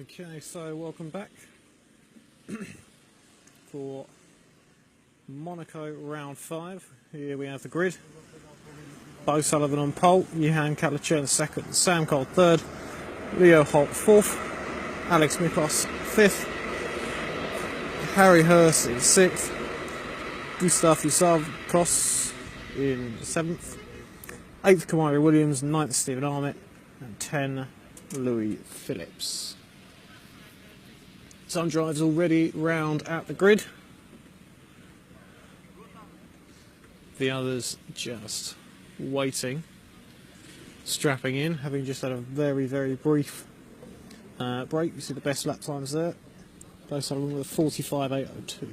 Okay, so welcome back for Monaco round 5. Here we have the grid. Bo Sullivan on pole, Johan Kalachern second, Sam Cole third, Leo Holt fourth, Alex Miklos fifth, Harry Hurst in sixth, Gustav Yusavkos in seventh, eighth Kamari Williams, ninth Stephen Armit, and 10 Louis Phillips. Some drives already round at the grid. The others just waiting, strapping in, having just had a very, very brief break. You see the best lap times there. Both Sullivan with a 45.802.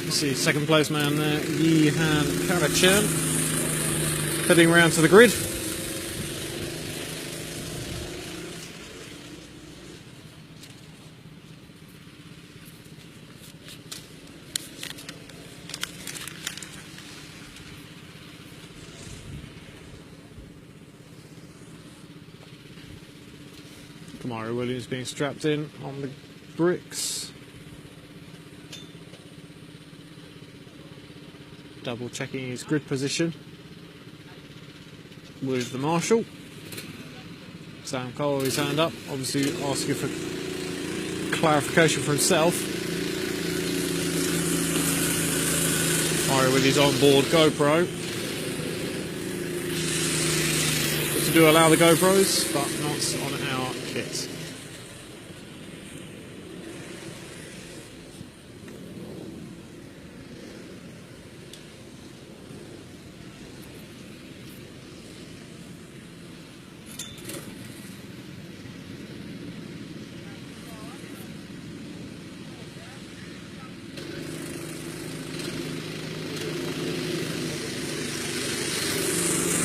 See second place man there, Johan Kalachern, heading round to the grid. Kamari Williams being strapped in on the bricks. Double checking his grid position with the marshal. Sam Cole, his hand up, obviously asking for clarification for himself. Mario with his onboard GoPro. To do allow the GoPros, but not on our kit.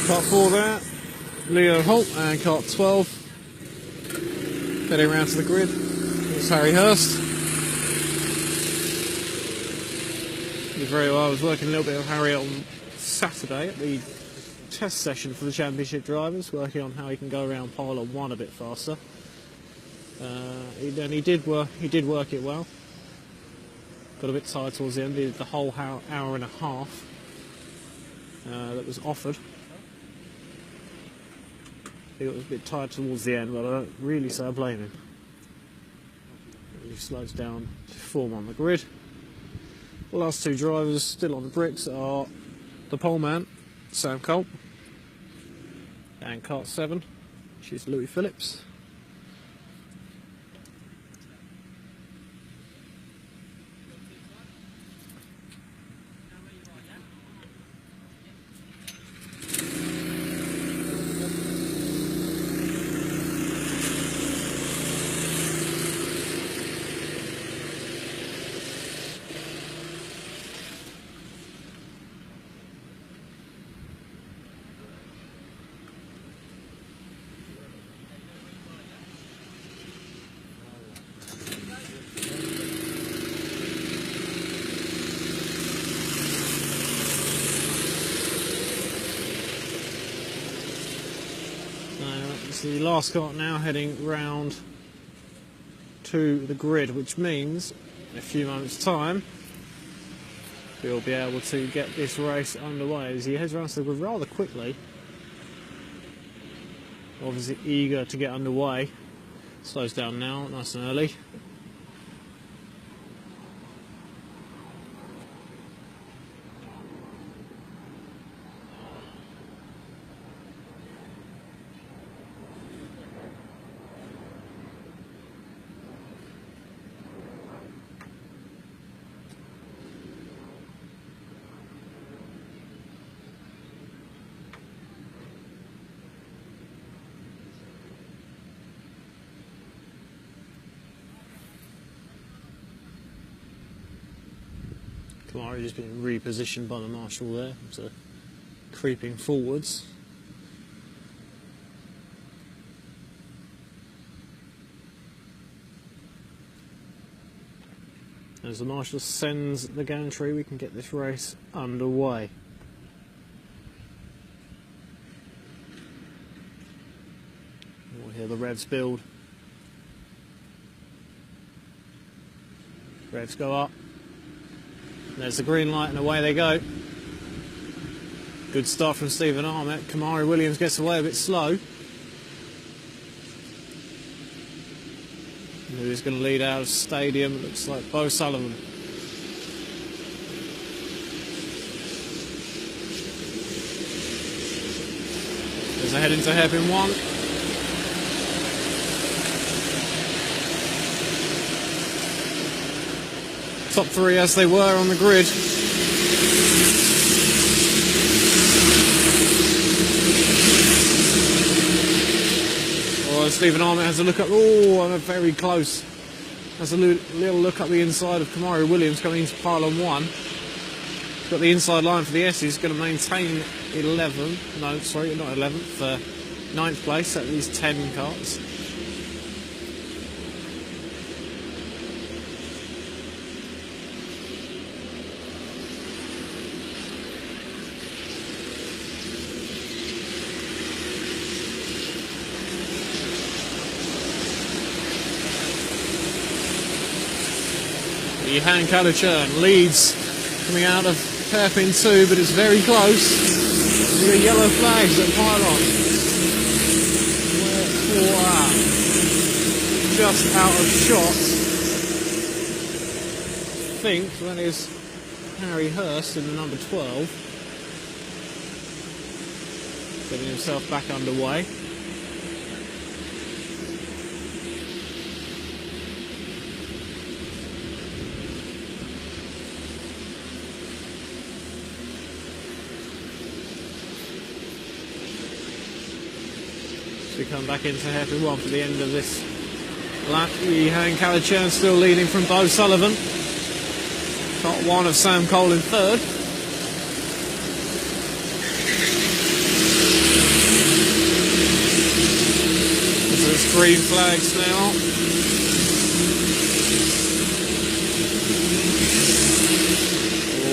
Cart 4 there, Leo Holt, and cart 12 heading around to the grid. It's Harry Hurst. Did very well. I was working a little bit with Harry on Saturday at the test session for the championship drivers, working on how he can go around pylon 1 a bit faster. He did work it well. Got a bit tired towards the end. Did the whole hour and a half that was offered. He got a bit tired towards the end, but I don't really say I blame him. He slows down to form on the grid. The last two drivers still on the bricks are the pole man, Sam Cole, and cart 7, which is Louis Phillips. It's the last cart now heading round to the grid, which means in a few moments' time we'll be able to get this race underway as he heads around to the grid rather quickly. Obviously eager to get underway. Slows down now, nice and early. Kamari just been repositioned by the marshal there, so creeping forwards. As the marshal sends the gantry, we can get this race underway. We'll hear the revs build. Revs go up. There's the green light and away they go. Good start from Stephen Armett. Kamari Williams gets away a bit slow. Who's going to lead out of stadium? It looks like Bo Sullivan. There's a head into hairpin 1. Top 3 as they were on the grid. Stephen Armett has a look up. Oh, I'm very close. Has a little look up the inside of Kamari Williams coming into pylon 1. He's got the inside line for the S. He's going to maintain 11th. No, sorry, not 11th. 9th place at these 10 carts. Johan Kalachern leads coming out of hairpin 2, but it's very close. There are yellow flags at pylon. Just out of shot. I think that is Harry Hurst in the number 12. Getting himself back underway. We come back into hairpin 1 for the end of this lap. Johan Kalachern still leading from Bo Sullivan. Top 1 of Sam Cole in 3rd. So it's green flags now.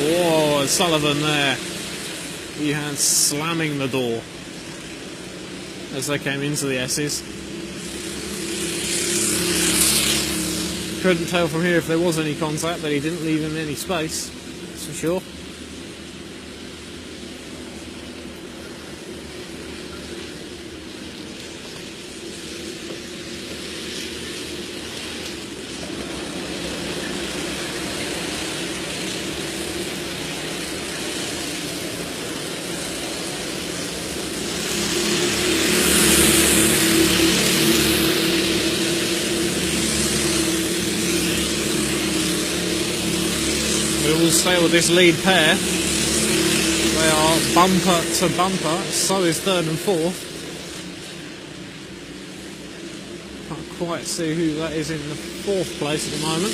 Whoa, Sullivan there. Johan slamming the door as they came into the S's. Couldn't tell from here if there was any contact, but he didn't leave him any space, that's for sure. We'll stay with this lead pair. They are bumper to bumper, so is 3rd and 4th. Can't quite see who that is in the 4th place at the moment.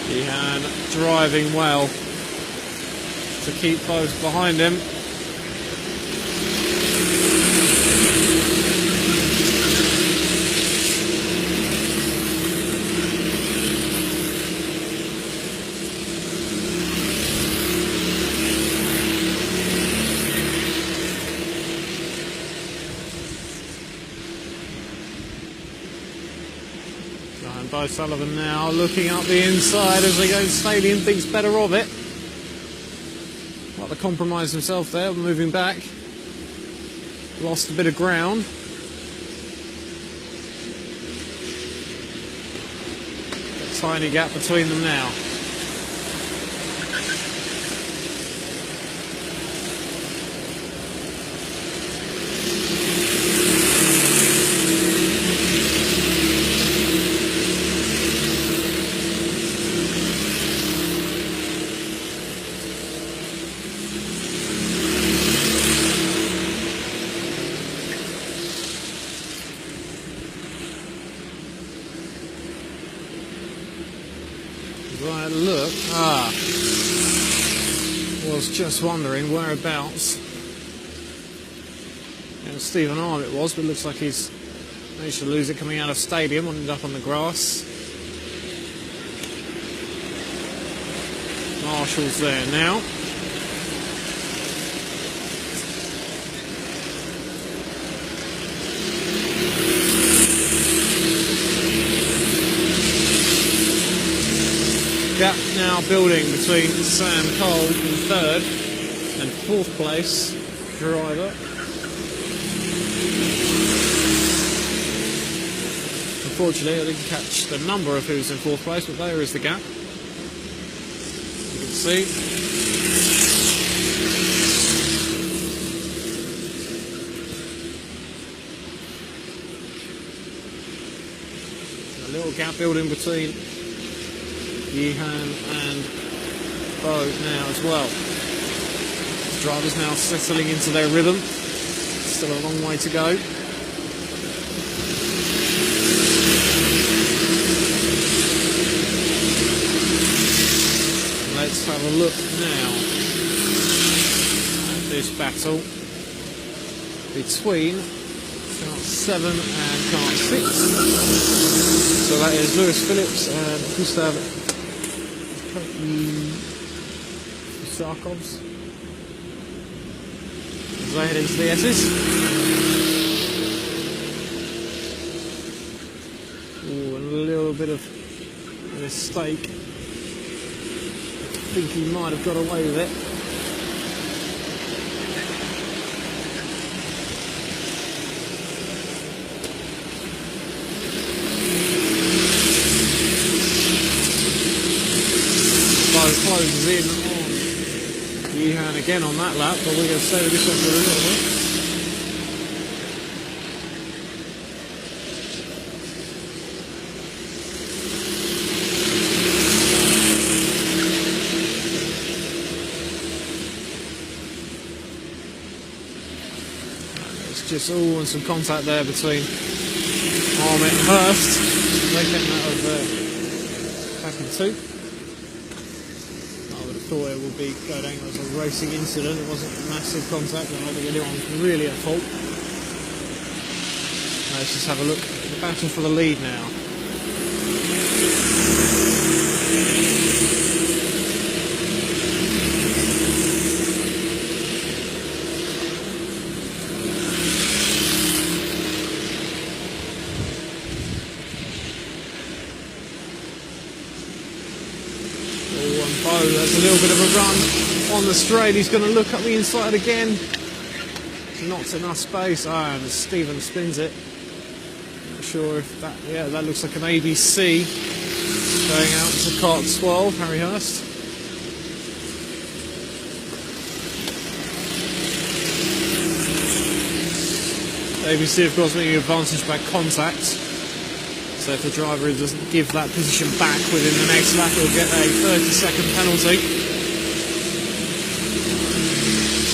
Johan driving well to keep both behind him. And Bo Sullivan now looking up the inside as they go to stadium, thinks better of it. Like to compromise himself there, moving back. Lost a bit of ground. A tiny gap between them now. Right, look. Ah. Was just wondering whereabouts Stephen Arnott was, but it looks like he's managed to lose it coming out of stadium, ended up on the grass. Marshall's there now. Gap now building between Sam Cole in third and fourth place driver. Unfortunately, I didn't catch the number of who's in fourth place, but there is the gap. You can see. A little gap building between Yehan and Bo now as well. The drivers now settling into their rhythm. Still a long way to go. Let's have a look now at this battle between kart 7 and kart 6. So that is Lewis Phillips and Gustav Sarkovs as they head into the S's. Ooh, and a little bit of a mistake. I think he might have got away with it. Closes in on Yehan again on that lap, but we're going to stay with this one for a little bit. It's just and some contact there between Armit and Hurst. They came out of back in two. Thought it would be going down as a racing incident. It wasn't massive contact, and I don't think anyone was really at fault. Let's just have a look at the battle for the lead now. There's a little bit of a run on the straight. He's going to look up the inside again. Not enough space. And Stephen spins it. Not sure if that... Yeah, that looks like an ABC going out to kart 12, Harry Hurst. ABC, of course, being advantaged by contact. So if the driver doesn't give that position back within the next lap, he'll get a 30-second penalty.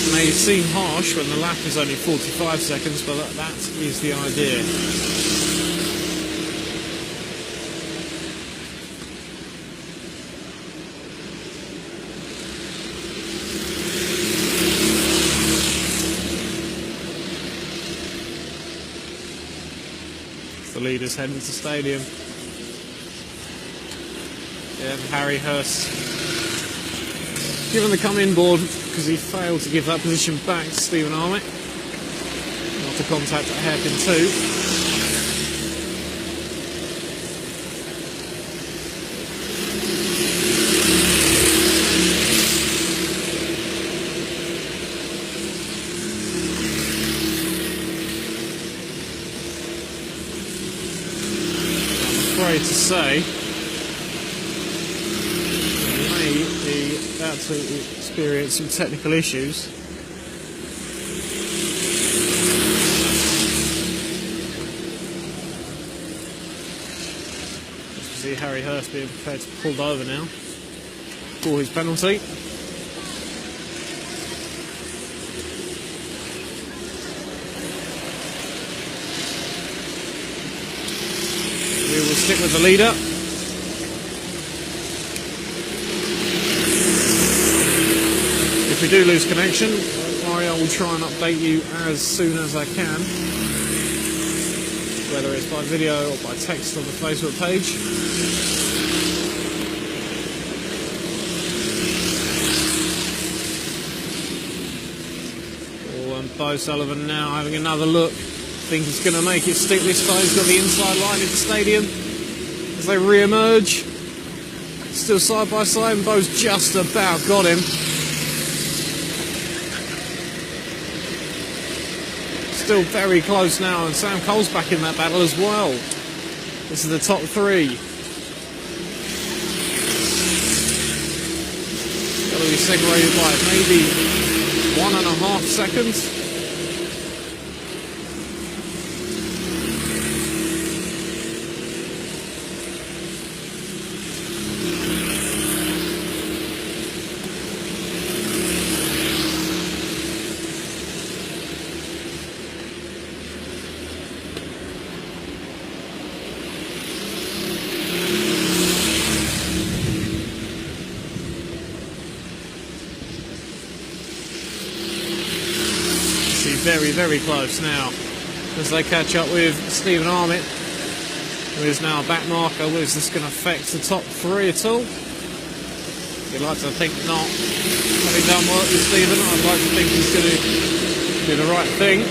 It may seem harsh when the lap is only 45 seconds, but that is the idea. The leaders heading to stadium. Yeah, Harry Hurst given the come-in board because he failed to give that position back to Stephen Armit after contact at hairpin 2. To say may be about to experience some technical issues. As we see Harry Hurst being prepared to be pulled over now for his penalty. We will stick with the leader. If we do lose connection, don't worry, I will try and update you as soon as I can, whether it's by video or by text on the Facebook page. Oh, and Bo Sullivan now having another look. Think he's going to make it stick this time. He's got the inside line into the stadium as they re-emerge. Still side by side, and Bo's just about got him. Still very close now, and Sam Cole's back in that battle as well. This is the top three. Got to be separated by maybe 1.5 seconds. Very, very close now as they catch up with Stephen Armit, who is now a back marker. Is this going to affect the top three at all? You'd like to think not. Having done work with Stephen, I'd like to think he's going to do the right thing.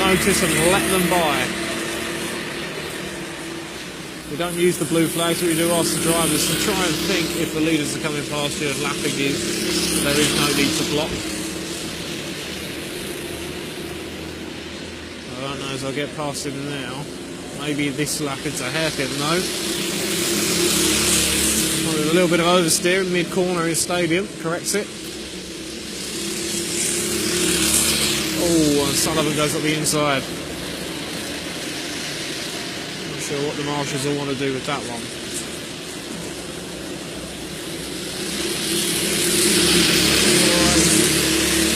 Notice and let them by. We don't use the blue flags, but we do ask the drivers to try and think if the leaders are coming past you and lapping you. There is no need to block. I don't know as I get past him now. Maybe this lap it's a hairpin though. With a little bit of oversteer in mid-corner in Stadium, corrects it. Oh, and Sullivan goes up the inside. Not sure what the marshals will want to do with that one.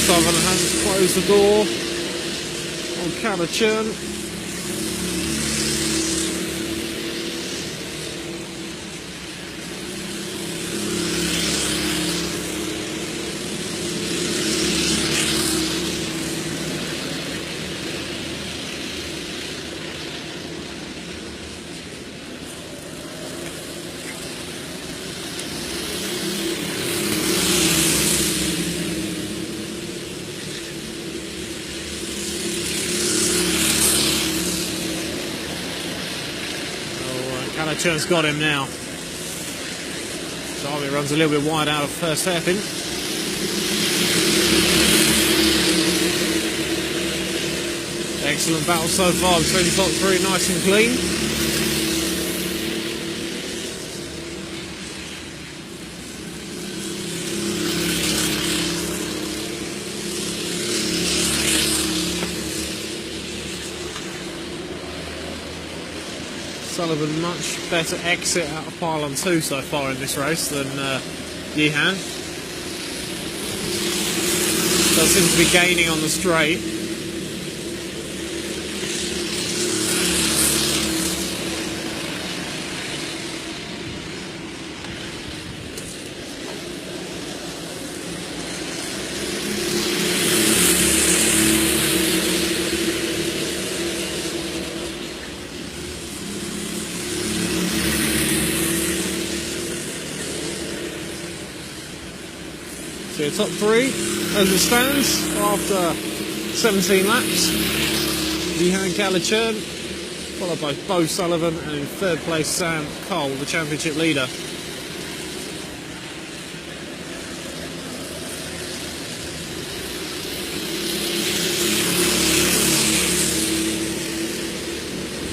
Sullivan has closed the door on Calichurn. Calichurn's got him now. Darby runs a little bit wide out of first hairpin. Excellent battle so far between the top three, nice and clean. Sullivan much better exit out of pylon 2 so far in this race than Yihan. Does seem to be gaining on the straight. So your top three as it stands after 17 laps. Yihan Calichurn, followed by Bo Sullivan, and in third place Sam Cole, the championship leader.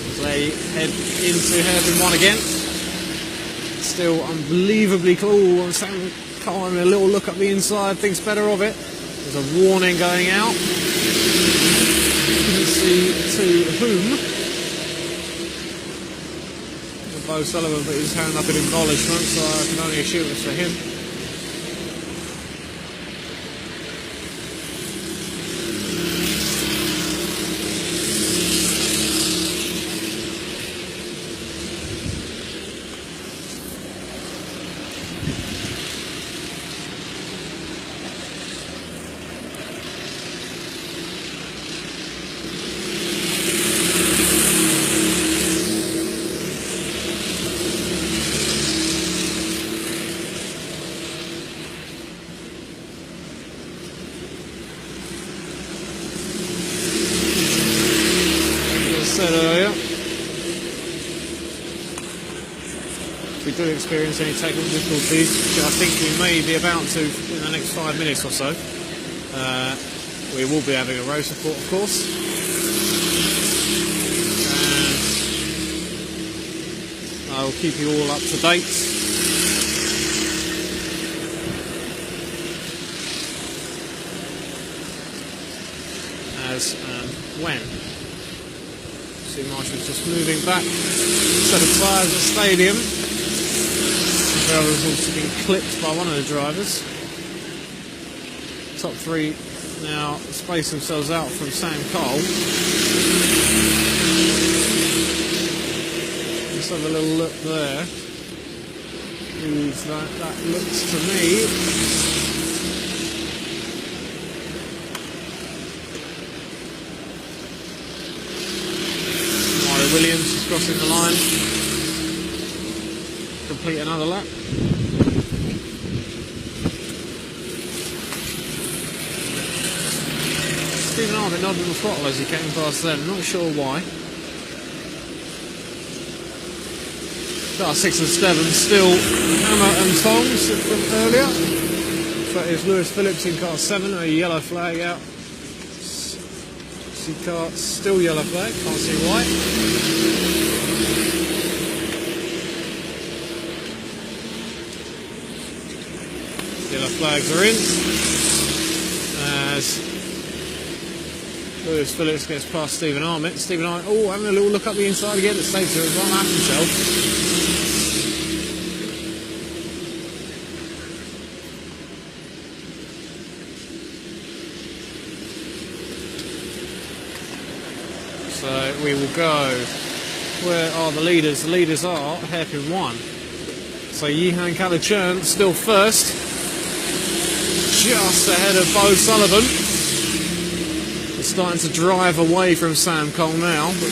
As they head into hairpin 1 again. Still unbelievably cool. Sam Cole having a little look up the inside, thinks better of it. There's a warning going out. Couldn't see to whom. Bo Sullivan put his hand up in acknowledgement, so I can only assume it's for him. earlier. If we do experience any technical difficulties, which I think we may be about to in the next 5 minutes or so, we will be having a row support, of course. And I'll keep you all up to date. As and when. See, Marshall's just moving back. Set of tyres at the stadium. The driver's also been clipped by one of the drivers. Top three now space themselves out from Sam Cole. Let's have a little look there. That looks to me. Williams is crossing the line. Complete another lap. Stephen Armit nodded the throttle as he came past them. Not sure why. Car 6 and 7 still hammer and tongs from earlier. But it's Lewis Phillips in car 7, a yellow flag out. See car still yellow flag, can't see why. Yellow flags are in as Lewis Phillips gets past Stephen Armit. Stephen Armit, oh, having a little look up the inside again. The safety has run out himself. So we will go. Where are the leaders? The leaders are hairpin 1. So Yihan Kalachern still first, just ahead of Bo Sullivan. He's starting to drive away from Sam Cole now, but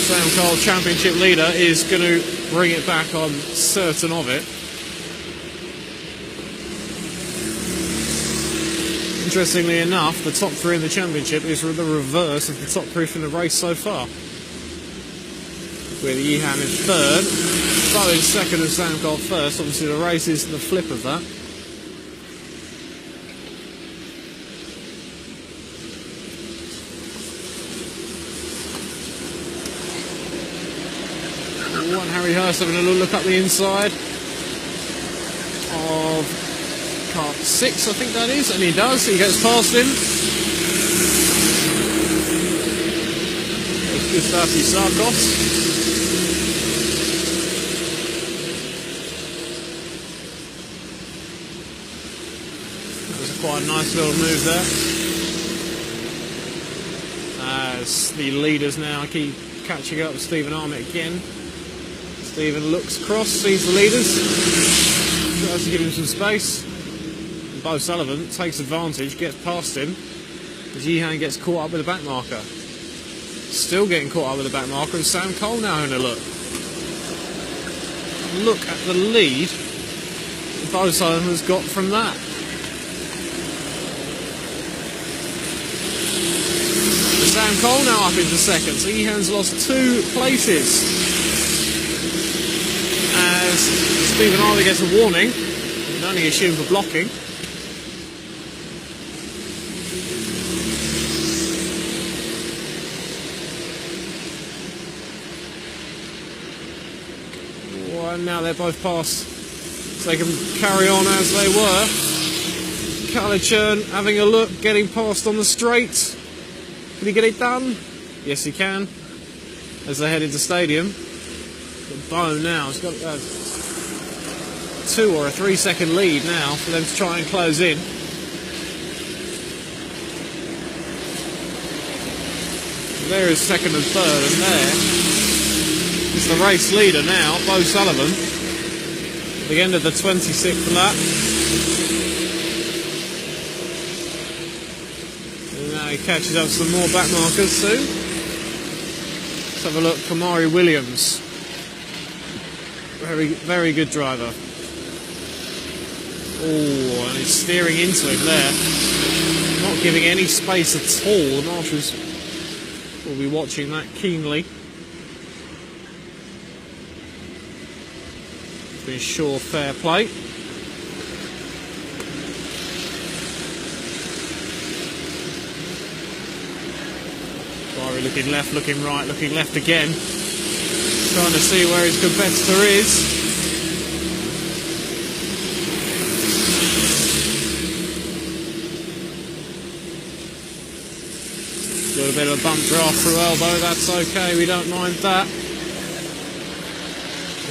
Sam Cole, championship leader, is going to bring it back, I'm certain of it. Interestingly enough, the top three in the championship is the reverse of the top three from the race so far. With Yihan in third, Bo in second and Sam Cole first. Obviously the race is the flip of that. And Harry Hurst having a little look up the inside of car 6, I think that is, and he does. He gets past him. It's Gustavo Sarkos. That was quite a nice little move there. As the leaders now keep catching up with Stephen Armit again. Stephen looks across, sees the leaders, tries to give him some space. And Bo Sullivan takes advantage, gets past him, as Yihan gets caught up with the back marker. Still getting caught up with the back marker, and Sam Cole now having a look. Look at the lead Bo Sullivan has got from that. And Sam Cole now up into second, so Yihan's lost 2 places. As Stephen Armit gets a warning, and only assumed for blocking. Oh, and now they're both past, so they can carry on as they were. Kalachern having a look, getting past on the straight. Can he get it done? Yes, he can. As they head into stadium. But Bo now has got a 2 or a 3 second lead now for them to try and close in. There is second and third, and there is the race leader now, Bo Sullivan, at the end of the 26th lap. And now he catches up some more back markers soon. Let's have a look, Kamari Williams. Very, very good driver. Oh, and he's steering into him there. Not giving any space at all. The marshals, well, We'll be watching that keenly to ensure fair play. Barry looking left, looking right, looking left again, trying to see where his competitor is. A little bit of a bump draft through elbow, that's okay, we don't mind that.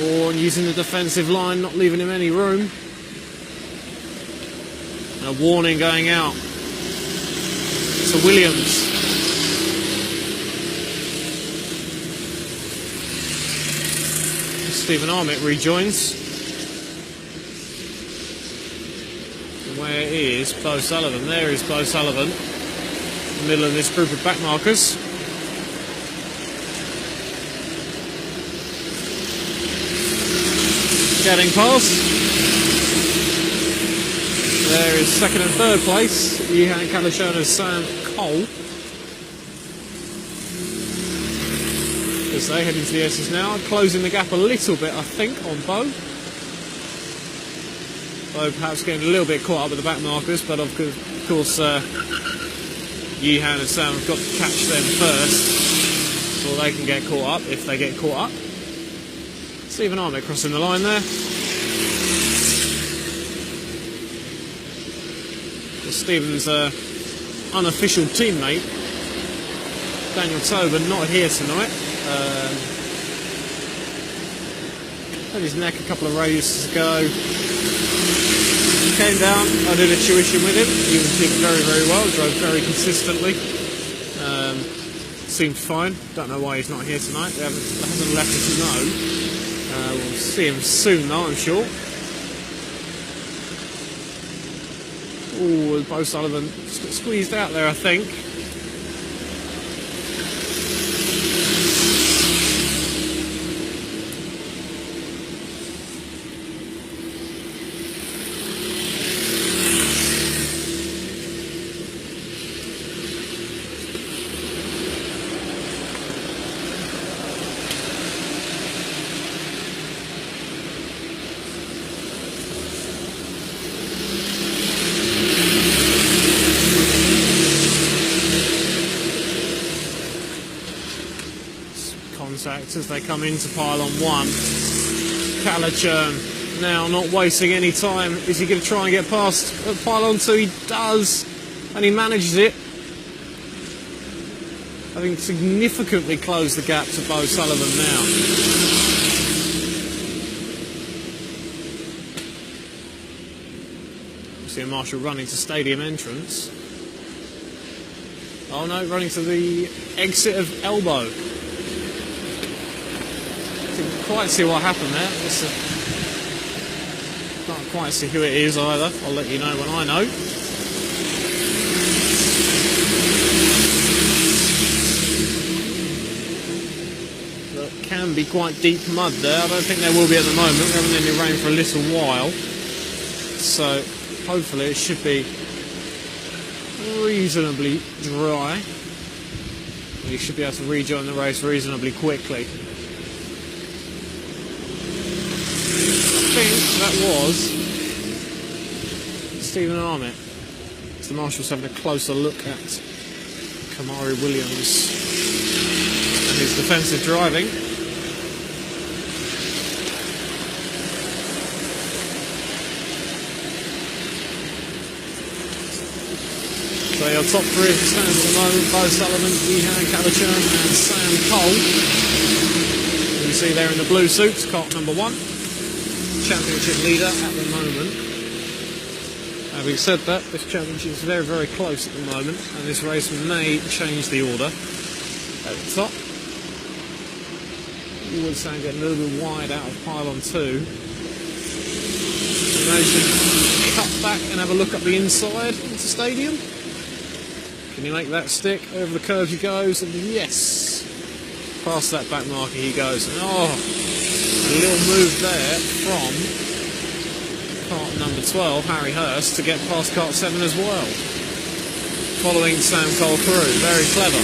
Or using the defensive line, not leaving him any room. And a warning going out to Williams. Stephen Armitt rejoins. And where is Bo Sullivan? There is Bo Sullivan. In the middle of this group of back markers. Getting past. There is second and third place. Johan Kalashona's Sam Cole. As they head into the S's now, closing the gap a little bit, I think, on Bo. Bo perhaps getting a little bit caught up with the back markers, but of course Johan and Sam have got to catch them first before they can get caught up, if they get caught up. Stephen Armitt crossing the line there. Stephen's unofficial teammate, Daniel Tobin, not here tonight. Had his neck a couple of races ago. He came down, I did a tuition with him. He did very, very well, drove very consistently. Seemed fine. Don't know why he's not here tonight. He hasn't let us know. We'll see him soon though, I'm sure. Oh, Bo Sullivan squeezed out there, I think. As they come into pylon 1. Kalachurn now not wasting any time. Is he going to try and get past pylon 2? He does, and he manages it, having significantly closed the gap to Bo Sullivan now. You see a marshal running to stadium entrance. Oh no, running to the exit of elbow. Didn't quite see what happened there. Can't quite see who it is either. I'll let you know when I know. But can be quite deep mud there. I don't think there will be at the moment. We haven't had any rain for a little while. So hopefully it should be reasonably dry. You should be able to rejoin the race reasonably quickly. I think that was Stephen Armitt. So the marshal's having a closer look at Kamari Williams and his defensive driving. So your top three as it stands at the moment: Bo Sullivan, Johan Kalachurn and Sam Cole. You see there in the blue suits, cart number 1. Championship leader at the moment. Having said that, this championship is very, very close at the moment, and this race may change the order at the top. Woodsound getting a little bit wide out of pylon 2. So they should cut back and have a look up the inside into stadium. Can he make that stick? Over the curve he goes, and yes! Past that back marker he goes, and oh! A little move there from cart number 12, Harry Hurst, to get past cart 7 as well. Following Sam Cole through. Very clever.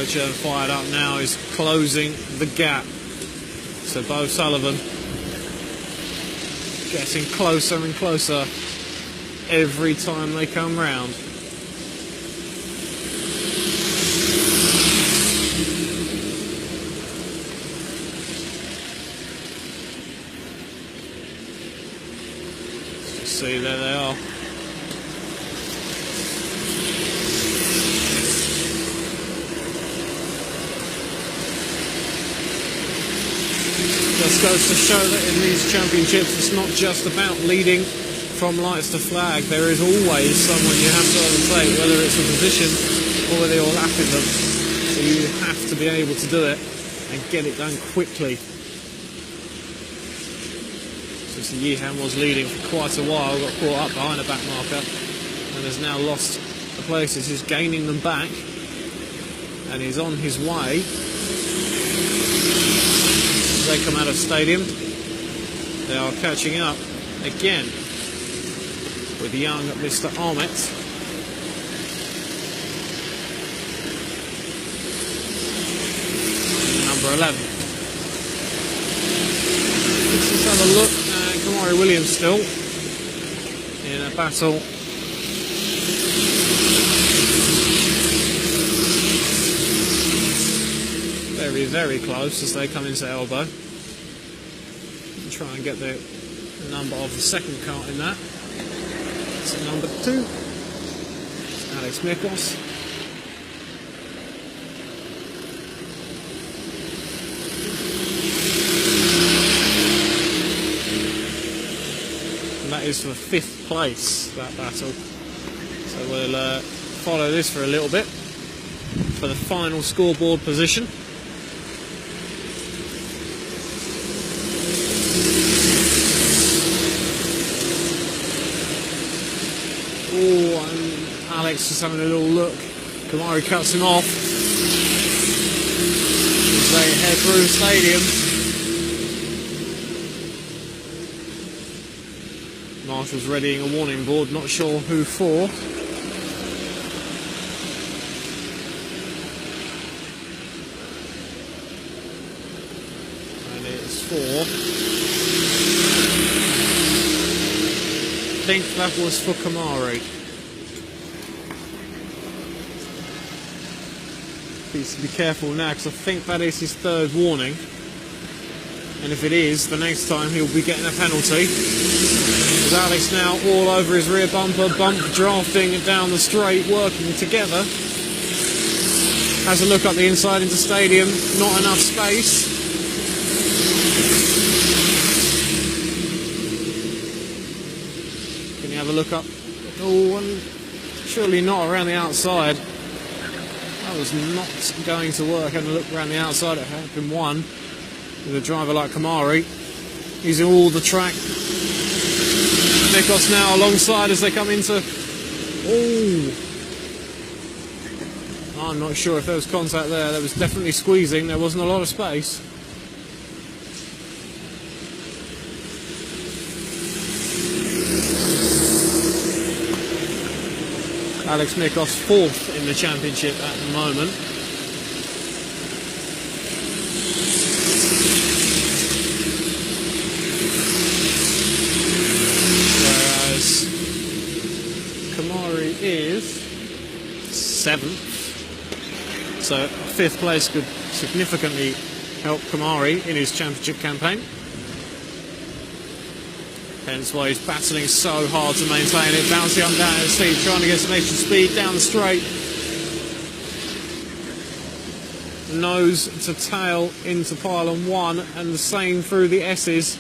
Catlachurn fired up now, is closing the gap. So Bo Sullivan getting closer and closer every time they come round. Let's just see, there they are. Just goes to show that in these championships it's not just about leading from lights to flag. There is always someone you have to overtake, whether it's a position or whether you're lapping them. So you have to be able to do it and get it done quickly. Since Yihan was leading for quite a while, got caught up behind a back marker and has now lost the places. He's gaining them back and he's on his way. They come out of stadium, they are catching up again with young Mr. Ahmet. Number 11. Let's just have a look. Kamari Williams still in a battle. Very, very close as they come into elbow. And try and get the number of the second cart in that. So number 2, it's Alex Mikos. And that is for 5th place, that battle. So we'll follow this for a little bit for the final scoreboard position. Oh, and Alex is having a little look. Kamari cuts him off as they head through the stadium. Marshall's readying a warning board, not sure who for. And it's for... I think that was for Kamari. Needs to be careful now because I think that is his 3rd warning. And if it is, the next time he'll be getting a penalty. With Alex now all over his rear bumper, drafting down the straight, working together. Has a look up the inside into stadium, not enough space. Have a look up. Oh, and surely not around the outside. That was not going to work. Having a look around the outside, it had been won with a driver like Kamari. Using all the track. Nikos now alongside as they come into. Oh, I'm not sure if there was contact there. There was definitely squeezing. There wasn't a lot of space. Alex Mikos 4th in the championship at the moment. Whereas Kamari is 7th. So 5th place could significantly help Kamari in his championship campaign. Hence why he's battling so hard to maintain it, bouncing up and down his feet, trying to get some extra speed down the straight. Nose to tail into pylon 1 and the same through the S's.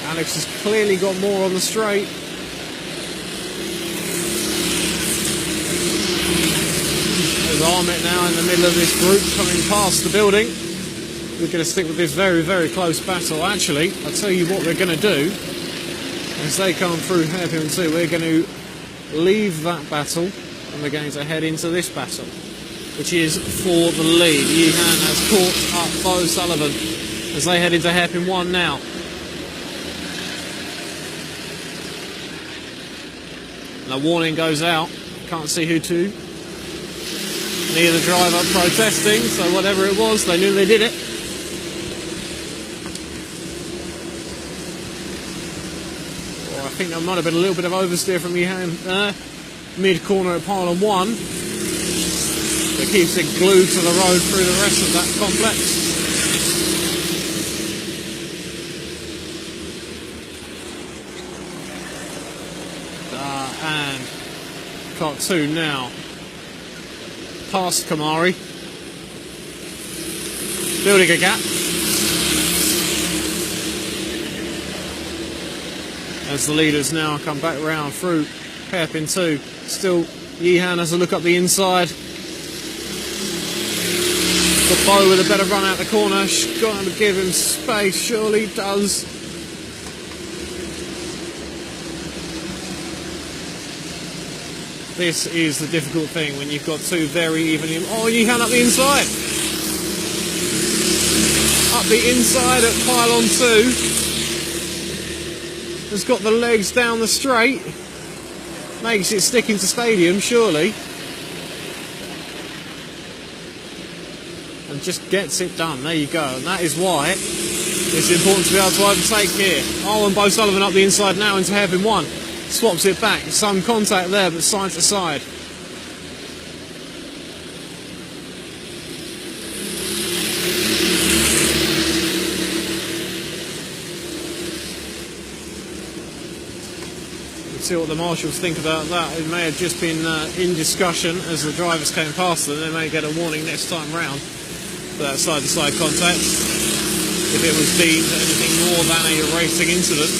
Alex has clearly got more on the straight. Ahmet now in the middle of this group coming past the building. We're going to stick with this very, very close battle. Actually, I'll tell you what we're going to do. As they come through hairpin 2, we're going to leave that battle and we're going to head into this battle, which is for the lead. Yihan has caught up Bo Sullivan, as they head into hairpin 1 now. And the warning goes out. Can't see who to. Neither driver protesting, so whatever it was, they knew they did it. Or I think there might have been a little bit of oversteer from Johan there. Mid-corner at pylon 1. That keeps it glued to the road through the rest of that complex. And car 2 now. Past Kamari. Building a gap. As the leaders now come back round through hairpin 2. Still, Yehan has a look up the inside. The Bo with a better run out the corner. Got to give him space, surely does. This is the difficult thing when you've got two very even. Oh, Yehan up the inside. Up the inside at pylon 2. Has got the legs down the straight. Makes it stick into stadium, surely. And just gets it done. There you go. And that is why it's important to be able to overtake here. Oh, and Bo Sullivan up the inside now into hairpin 1. Swaps it back. Some contact there, but side to side. See what the marshals think about that. It may have just been in discussion as the drivers came past them. They may get a warning next time round for that side-to-side contact if it was deemed anything more than a racing incident.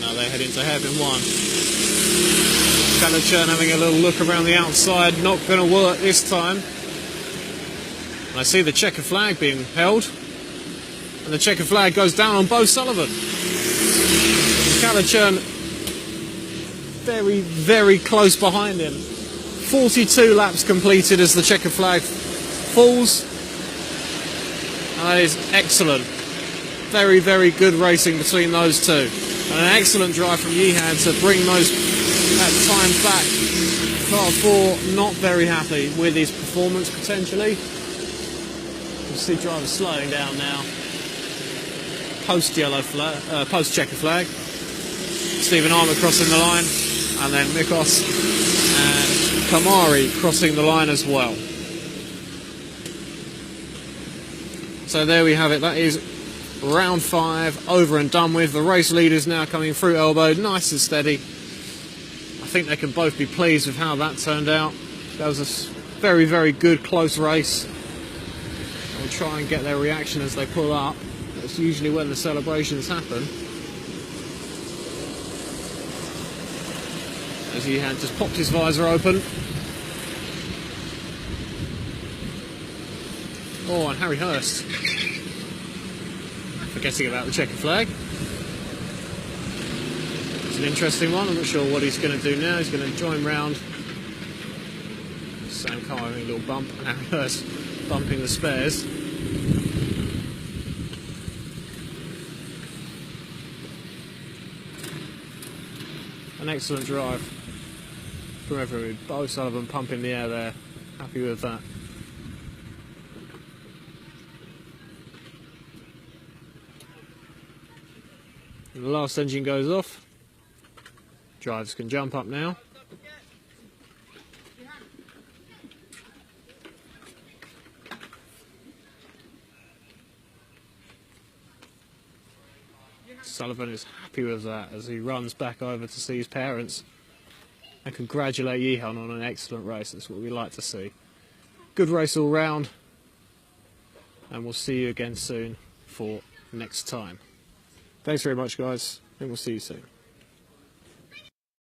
Now they head into hairpin 1. Chern having a little look around the outside, not going to work this time. And I see the checker flag being held, and the checker flag goes down on Bo Sullivan. Chern very, very close behind him. 42 laps completed as the checker flag falls. And that is excellent. Very, very good racing between those two. And an excellent drive from Yehan to bring that time back. Car 4 not very happy with his performance potentially. You see drivers slowing down now. Post yellow flag, post checker flag. Stephen Armour crossing the line, and then Mikos and Kamari crossing the line as well. So there we have it. That is round 5 over and done with. The race leaders now coming through elbowed, nice and steady. I think they can both be pleased with how that turned out. That was a very, very good close race. We'll try and get their reaction as they pull up. That's usually when the celebrations happen. As he had just popped his visor open. Oh, and Harry Hurst. Forgetting about the checker flag. It's an interesting one. I'm not sure what he's going to do now. He's going to join round. Sam Carr having a little bump, and Harry Hurst bumping the spares. An excellent drive from everybody. Bo Sullivan pumping the air there. Happy with that. And the last engine goes off. Drivers can jump up now. Sullivan is happy with that as he runs back over to see his parents and congratulate Yehan on an excellent race. That's what we like to see. Good race all round, and we'll see you again soon for next time. Thanks very much, guys, and we'll see you soon.